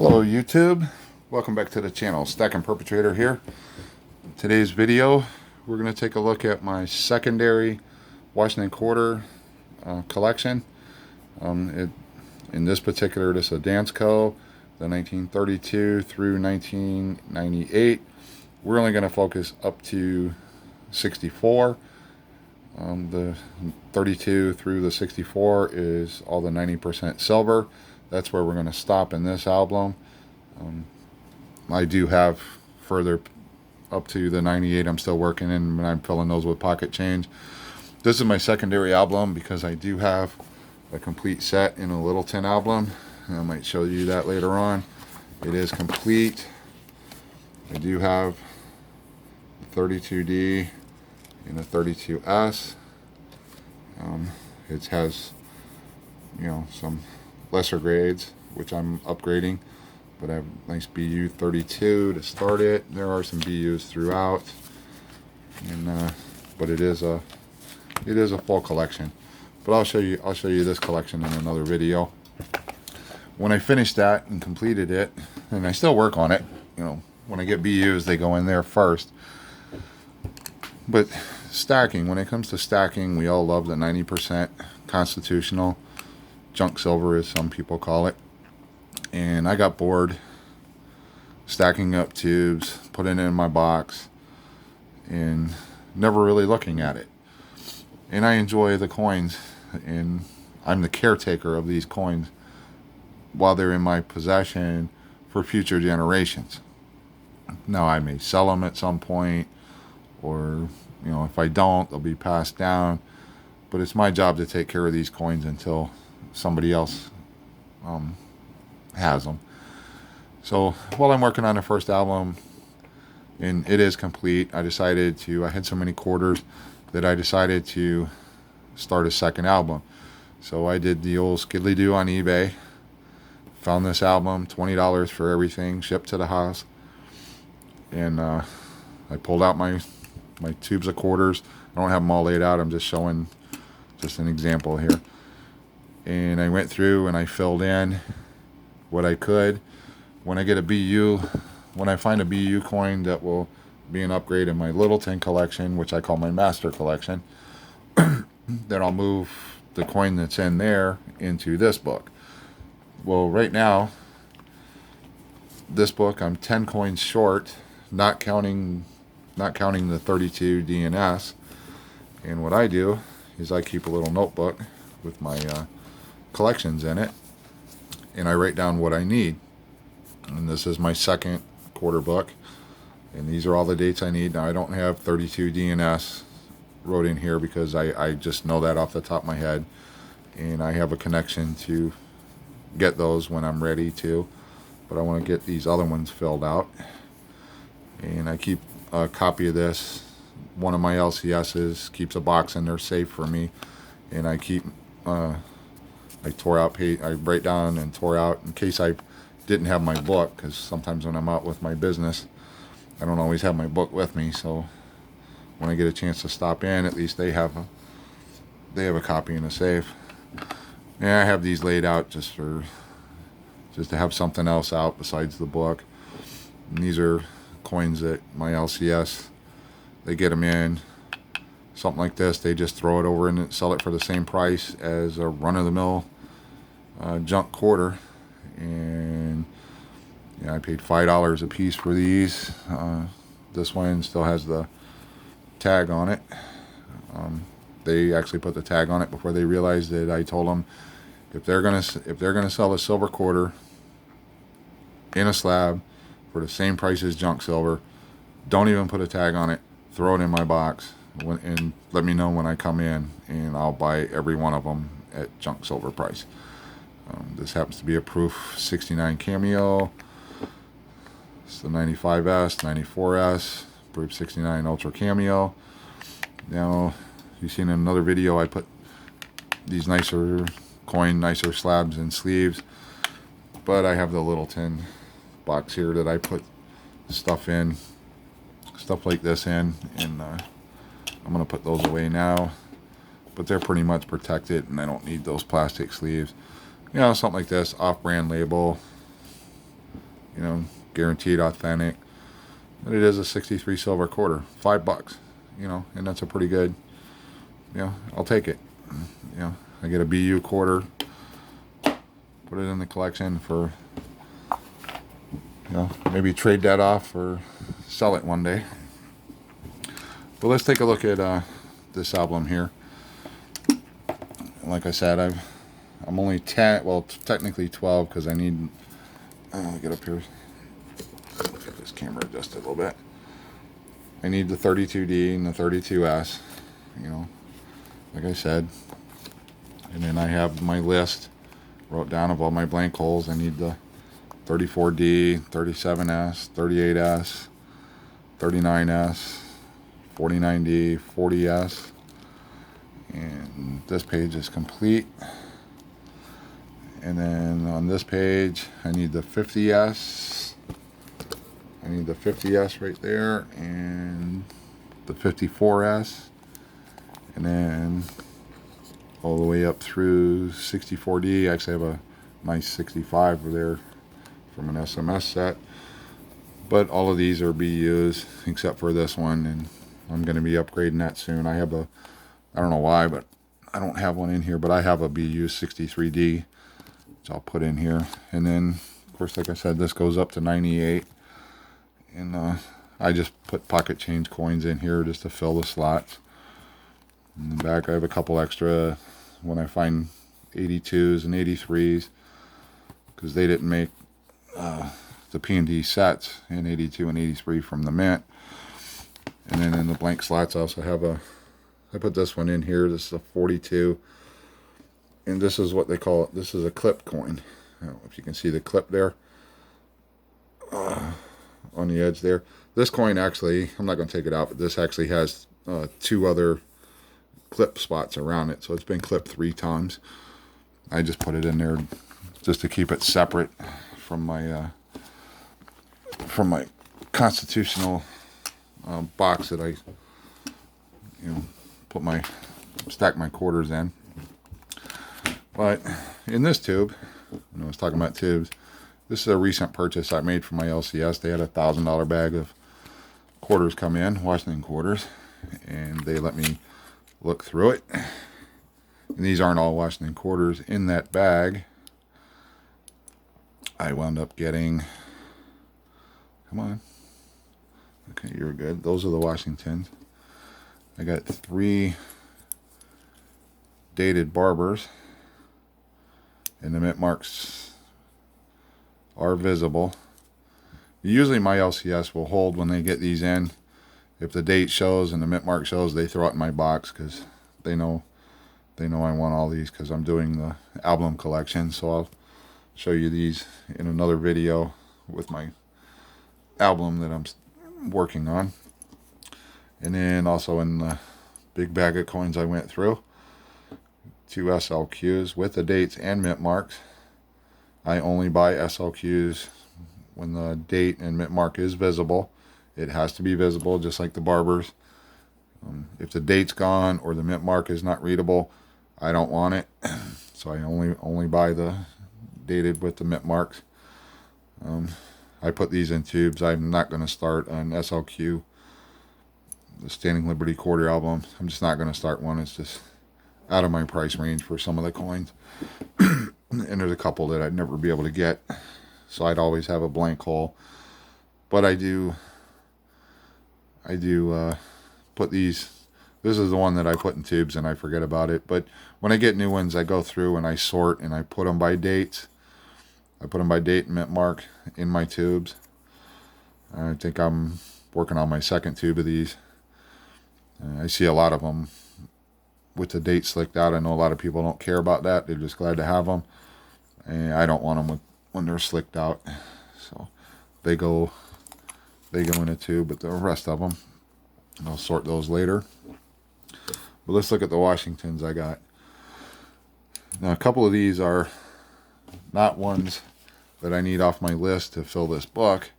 Hello YouTube, welcome back to the channel. Stacking Perpetrator here. In today's video we're going to take a look at my secondary Washington Quarter collection. In this particular, this is a Dansko, the 1932 through 1998. We're only going to focus up to 64. The 32 through the 64 is all the 90% silver. That's where we're going to stop in this album. I do have further up to the 98 I'm still working in, and I'm filling those with pocket change. This is my secondary album because I do have a complete set in a Littleton album. And I might show you that later on. It is complete. I do have the 32D and the 32S. It has, some lesser grades, which I'm upgrading, but I have a nice BU 32 to start it. There are some BUs throughout, and but it is a full collection. But I'll show you this collection in another video. When I finished that and completed it, and I still work on it, when I get BUs, they go in there first. But stacking, when it comes to stacking, we all love the 90% constitutional. Junk silver, as some people call it. And I got bored stacking up tubes, putting it in my box, and never really looking at it. And I enjoy the coins, and I'm the caretaker of these coins while they're in my possession for future generations. Now, I may sell them at some point, or if I don't, they'll be passed down. But it's my job to take care of these coins until somebody else has them. So while I'm working on the first album, and it is complete, I had so many quarters that I decided to start a second album. So I did the old skiddly-doo on eBay, found this album, $20 for everything, shipped to the house, and I pulled out my tubes of quarters. I don't have them all laid out, I'm just showing just an example here. And I went through and I filled in what I could. When I get a BU, when I find a BU coin that will be an upgrade in my Littleton collection, which I call my master collection, then I'll move the coin that's in there into this book. Well, right now, this book, I'm 10 coins short, not counting the 32 DNS. And what I do is I keep a little notebook with my collections in it, and I write down what I need. And this is my second quarter book, and these are all the dates I need. Now, I don't have 32 DNS wrote in here because I just know that off the top of my head, and I have a connection to get those when I'm ready to, but I want to get these other ones filled out. And I keep a copy of this. One of my LCSs keeps a box in there safe for me, and I keep I write down and tore out in case I didn't have my book, because sometimes when I'm out with my business, I don't always have my book with me. So when I get a chance to stop in, at least they have a copy in a safe. And I have these laid out just to have something else out besides the book. And these are coins that my LCS, they get them in. Something like this, they just throw it over and sell it for the same price as a run-of-the-mill junk quarter. And I paid $5 a piece for these. This one still has the tag on it. They actually put the tag on it before they realized that I told them if they're gonna sell a silver quarter in a slab for the same price as junk silver, don't even put a tag on it. Throw it in my box and let me know when I come in, and I'll buy every one of them at junk silver price. This happens to be a Proof 69 Cameo. It's the 95S, 94S, Proof 69 Ultra Cameo. Now, you've seen in another video, I put these nicer slabs and sleeves, but I have the Littleton box here that I put stuff like this in, and I'm going to put those away now, but they're pretty much protected, and I don't need those plastic sleeves. Something like this, off-brand label, you know, guaranteed authentic. But it is a 63 silver quarter, $5, you know, and that's a pretty good, you know, I'll take it. You know, I get a BU quarter, put it in the collection for, you know, maybe trade that off or sell it one day. But let's take a look at this album here. Like I said, I'm only 10, well, technically 12, because I need, get up here, get this camera adjusted a little bit. I need the 32D and the 32S, you know, like I said. And then I have my list, wrote down of all my blank holes. I need the 34D, 37S, 38S, 39S, 49D, 40S. And this page is complete. And then on this page, I need the 50S. I need the 50S right there, and the 54S. And then all the way up through 64D. I actually have a nice 65 over there from an SMS set. But all of these are BUs except for this one, and I'm going to be upgrading that soon. I have I don't know why, but I don't have one in here, but I have a BU 63D, which I'll put in here. And then, of course, like I said, this goes up to 98. And I just put pocket change coins in here just to fill the slots. In the back, I have a couple extra when I find 82s and 83s, because they didn't make the P&D sets in 82 and 83 from the mint. And then in the blank slots, I also have I put this one in here. This is a 42. And this is what they call it. This is a clip coin. I don't know if you can see the clip there on the edge there. This coin actually, I'm not going to take it out, but this actually has 2 other clip spots around it. So it's been clipped 3 times. I just put it in there just to keep it separate from my constitutional box that I, stack my quarters in. But in this tube, when I was talking about tubes, this is a recent purchase I made for my LCS. They had a $1,000 bag of quarters come in, Washington quarters, and they let me look through it. And these aren't all Washington quarters. In that bag, I wound up getting, come on, okay, you're good. Those are the Washingtons. I got 3 dated Barbers, and the mint marks are visible. Usually my LCS will hold when they get these in. If the date shows and the mint mark shows, they throw it in my box, because they know I want all these, because I'm doing the album collection. So I'll show you these in another video with my album that I'm working on. And then also in the big bag of coins I went through, 2 SLQs with the dates and mint marks. I only buy SLQs when the date and mint mark is visible. It has to be visible, just like the Barbers. If the date's gone or the mint mark is not readable, I don't want it. So I only buy the dated with the mint marks. I put these in tubes. I'm not going to start an SLQ, the Standing Liberty quarter album. I'm just not going to start one. It's just out of my price range for some of the coins. And there's a couple that I'd never be able to get. So I'd always have a blank hole. But I do put these. This is the one that I put in tubes and I forget about it. But when I get new ones, I go through and I sort and I put them by dates. I put them by date and mint mark in my tubes. I think I'm working on my second tube of these. I see a lot of them with the date slicked out. I know a lot of people don't care about that. They're just glad to have them. And I don't want them when they're slicked out. So they go in a tube, but the rest of them, I'll sort those later. But let's look at the Washingtons I got. Now, a couple of these are not ones that I need off my list to fill this book,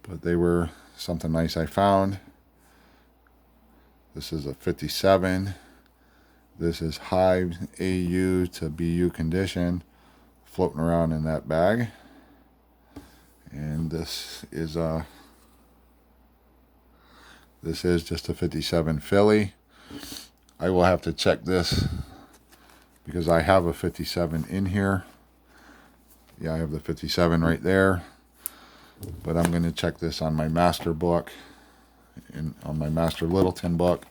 but they were something nice I found. This is a 57. This is Hive AU to BU condition, floating around in that bag. And this is just a 57 Philly. I will have to check this because I have a 57 in here. Yeah, I have the 57 right there. But I'm going to check this on my master book and on my Master Littleton book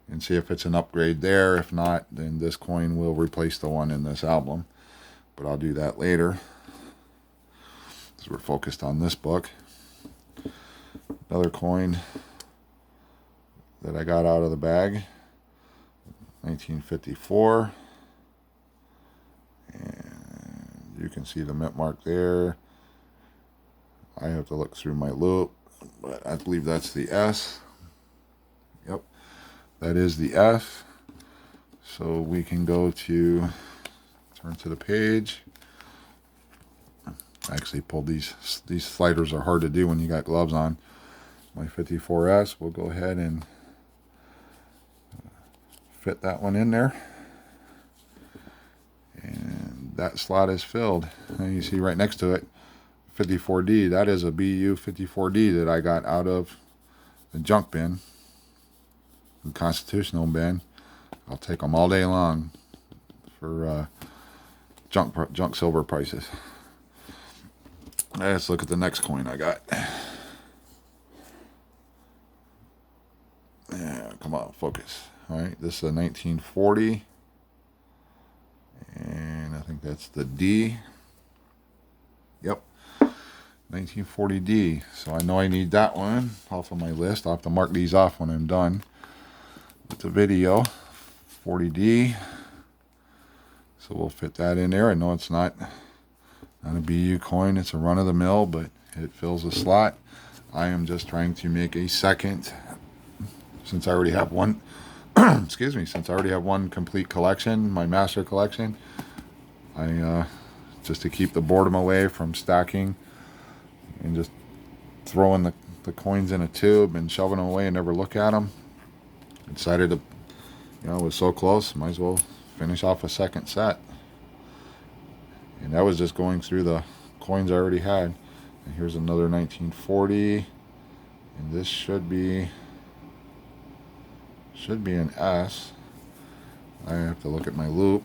and see if it's an upgrade there. If not, then this coin will replace the one in this album. But I'll do that later because we're focused on this book. Another coin that I got out of the bag, 1954. And you can see the mint mark there. I have to look through my loop, but I believe that's the S. Yep, that is the F. So we can go to, turn to the page. I actually pulled these sliders are hard to do when you got gloves on. My 54S, we'll go ahead and fit that one in there. And that slot is filled. And you see right next to it, 54D. That is a BU 54D that I got out of the junk bin, the constitutional bin. I'll take them all day long for junk silver prices. Let's look at the next coin I got. Yeah, come on, focus. All right, this is a 1940, and I think that's the D. Yep, 1940D. So I know I need that one off of my list. I'll have to mark these off when I'm done with the video. 40D. So we'll fit that in there. I know it's not a BU coin. It's a run-of-the-mill, but it fills a slot. I am just trying to make a second, since I already have one. Excuse me. Since I already have one complete collection, my master collection. I just to keep the boredom away from stacking and just throwing the coins in a tube and shoving them away and never look at them. I decided to, it was so close, might as well finish off a second set. And that was just going through the coins I already had. And here's another 1940, and this should be an S. I have to look at my loop.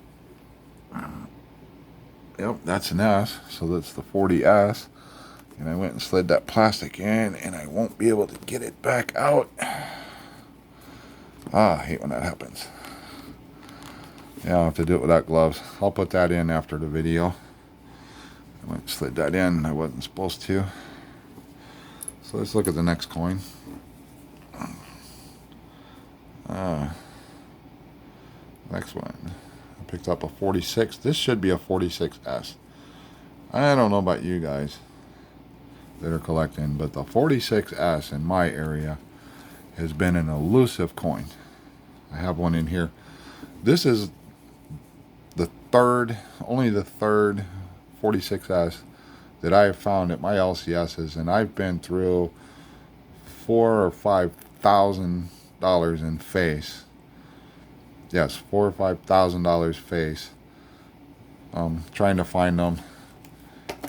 Yep, that's an S, so that's the 40S. And I went and slid that plastic in, and I won't be able to get it back out. I hate when that happens. Yeah, I'll have to do it without gloves. I'll put that in after the video. I went and slid that in. I wasn't supposed to. So let's look at the next coin. Next one. I picked up a 46. This should be a 46S. I don't know about you guys that are collecting, but the 46S in my area has been an elusive coin. I have one in here. This is only the third 46S that I have found at my LCSs, and I've been through $4,000 or $5,000 in face. Yes, $4,000 or $5,000 face. Trying to find them,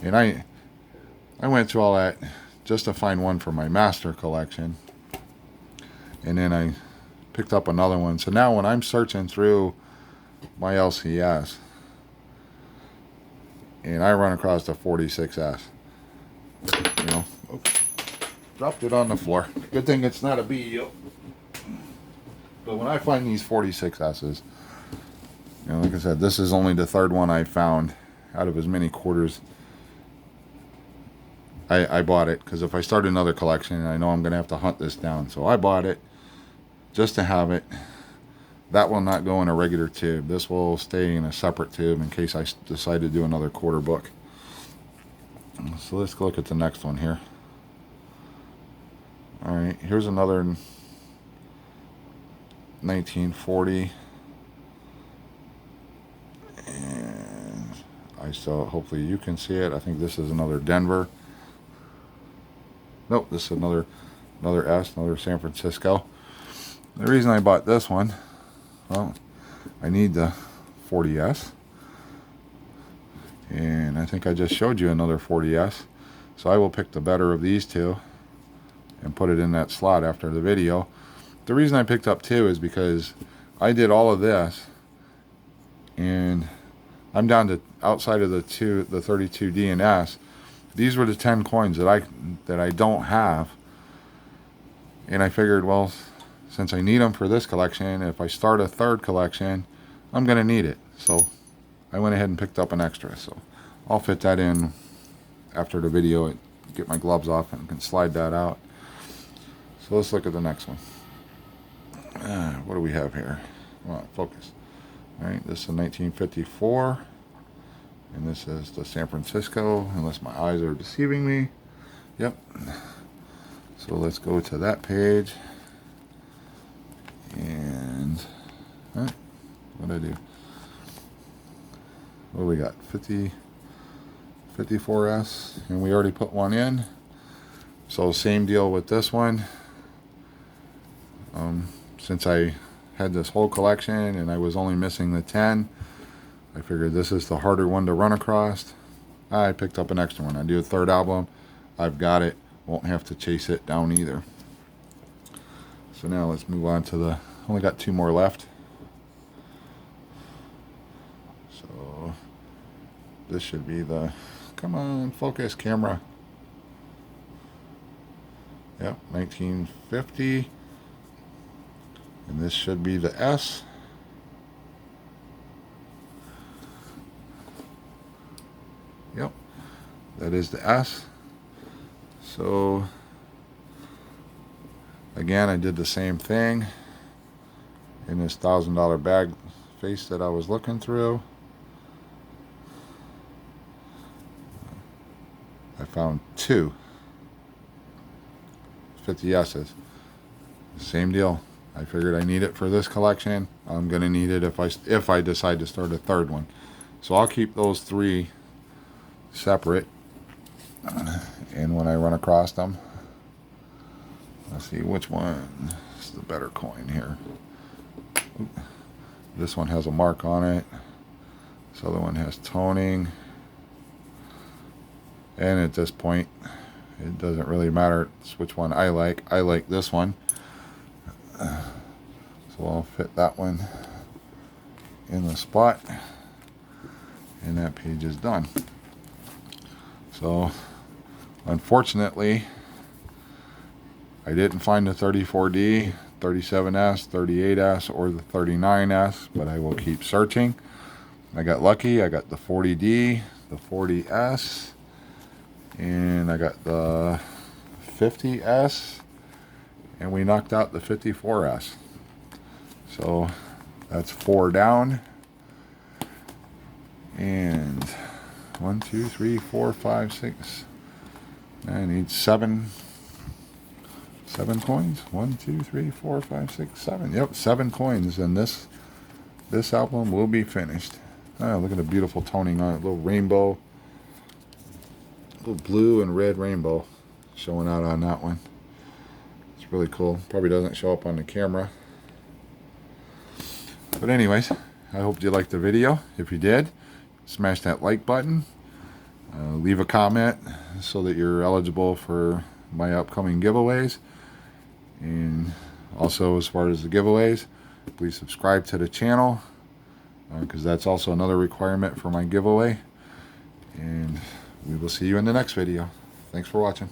and I went through all that just to find one for my master collection, and then I picked up another one. So now when I'm searching through my LCS and I run across the 46S, dropped it on the floor. Good thing it's not a BU. But when I find these 46S's, like I said, this is only the third one I found out of as many quarters. I bought it because if I start another collection, I know I'm going to have to hunt this down. So I bought it just to have it. That will not go in a regular tube. This will stay in a separate tube in case I decide to do another quarter book. So let's look at the next one here. All right, here's another 1940. And hopefully you can see it. I think this is another Denver. Nope, this is another S, another San Francisco. The reason I bought this one, well, I need the 40S. And I think I just showed you another 40S. So I will pick the better of these two and put it in that slot after the video. The reason I picked up 2 is because I did all of this and I'm down to outside of the 32 D&S. These were the 10 coins that I don't have, and I figured, well, since I need them for this collection, if I start a third collection, I'm gonna need it. So I went ahead and picked up an extra. So I'll fit that in after the video. Get my gloves off and can slide that out. So let's look at the next one. What do we have here? Come on, focus. All right, this is a 1954, and this is the San Francisco, unless my eyes are deceiving me. Yep. So let's go to that page. And what did I do? What do we got? 54S, and we already put one in. So same deal with this one. Since I had this whole collection and I was only missing the 10, I figured this is the harder one to run across. I picked up an extra one. I do a third album. I've got it. Won't have to chase it down either. So now let's move on to the, only got 2 more left. So this should be the, come on, focus camera. Yep, 1950. And this should be the S. Yep, that is the S. So again, I did the same thing in this $1,000 bag face that I was looking through. I found 2 50S's. Same deal. I figured I need it for this collection. I'm gonna need it if I decide to start a third one. So I'll keep those 3 separate, and when I run across them, let's see which one is the better coin here. This one has a mark on it. This other one has toning. And at this point, it doesn't really matter which one I like. I like this one. So I'll fit that one in the spot. And that page is done. So, unfortunately, I didn't find the 34D, 37S, 38S, or the 39S, but I will keep searching. I got lucky. I got the 40D, the 40S, and I got the 50S, and we knocked out the 54S. So that's 4 down. And 1, 2, 3, 4, 5, 6. I need 7 coins. 1, 2, 3, 4, 5, 6, 7. Yep, 7 coins, and this album will be finished. Look at the beautiful toning on it. A little rainbow, little blue and red rainbow showing out on that one. It's really cool. Probably doesn't show up on the camera. But anyways, I hope you liked the video. If you did, smash that like button. Leave a comment so that you're eligible for my upcoming giveaways. And also, as far as the giveaways, please subscribe to the channel, because that's also another requirement for my giveaway. And we will see you in the next video. Thanks for watching.